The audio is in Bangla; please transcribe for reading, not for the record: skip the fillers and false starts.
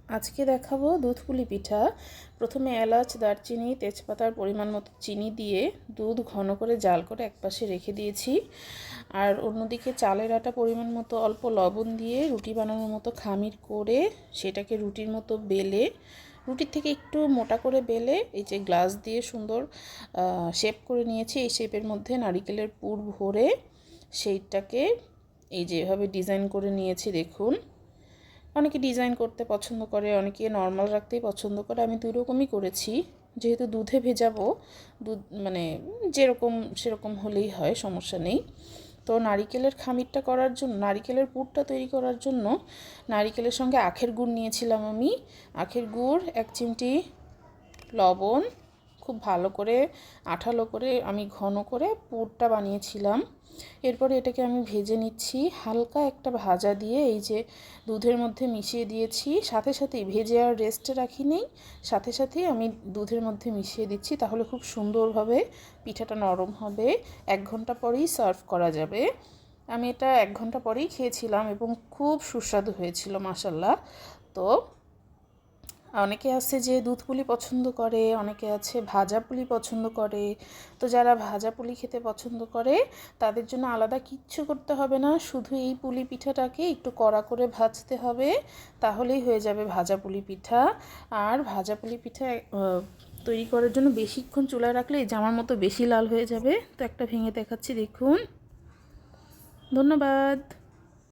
আজকে দেখাবো দুধ পুলি পিঠা। প্রথমে এলাচ, দারচিনি, তেজপাতার পরিমাণ মতো চিনি দিয়ে দুধ ঘন করে জাল করে একপাশে রেখে দিয়েছি। আর অন্যদিকে চালের আটা পরিমাণ মতো অল্প লবণ দিয়ে রুটি বানানোর মতো খামির করে সেটাকে রুটির মতো বেলে, রুটির থেকে একটু মোটা করে বেলে এই যে গ্লাস দিয়ে সুন্দর শেপ করে নিয়েছি। এই শেপের মধ্যে নারিকেলের পুর ভরে সেইটাকে এই যে এভাবে ডিজাইন করে নিয়েছি। দেখুন, অনেকে ডিজাইন করতে পছন্দ করে, অনেকে নর্মাল রাখতেই পছন্দ করে। আমি দুই রকমই করেছি, যেহেতু দুধে ভেজাবো, দুধ মানে যেরকম সেরকম হলেই হয়, সমস্যা নেই। তো নারিকেলের খামিরটা করার জন্য, নারিকেলের পুরটা তৈরি করার জন্য নারিকেলের সঙ্গে আখের গুড় নিয়েছিলাম আমি। আখের গুড়, 1 চিমটি লবণ, খুব ভালো করে আঠালো করে আমি ঘন করে পুরটা বানিয়েছিলাম। এরপরে এটাকে আমি ভেজে নিচ্ছি। হালকা একটা ভাজা দিয়ে এই যে দুধের মধ্যে মিশিয়ে দিয়েছি, সাথে সাথেই ভেজে আর রেস্টে রাখি নেই, সাথে সাথেই আমি দুধের মধ্যে মিশিয়ে দিচ্ছি। তাহলে খুব সুন্দরভাবে পিঠাটা নরম হবে, 1 ঘন্টা পরেই সার্ভ করা যাবে। আমি এটা 1 ঘন্টা পরেই খেয়েছিলাম এবং খুব সুস্বাদু হয়েছিল মাশাল্লাহ। তো অনেকে আছে যে দুধ পুলি পছন্দ করে, অনেকে আছে ভাজা পুলি পছন্দ করে। তো যারা ভাজা পুলি খেতে পছন্দ করে তাদের জন্য আলাদা কিচ্ছু করতে হবে না, শুধু এই পুলি পিঠাটাকে একটু কড়া করে ভাজতে হবে, তাহলেই হয়ে যাবে ভাজা পুলি পিঠা। আর ভাজা পুলি পিঠা তৈরি করার জন্য বেশিক্ষণ চুলায় রাখলে এই জামার মতো বেশি লাল হয়ে যাবে। তো একটা ভেঙে দেখাচ্ছি, দেখুন। ধন্যবাদ।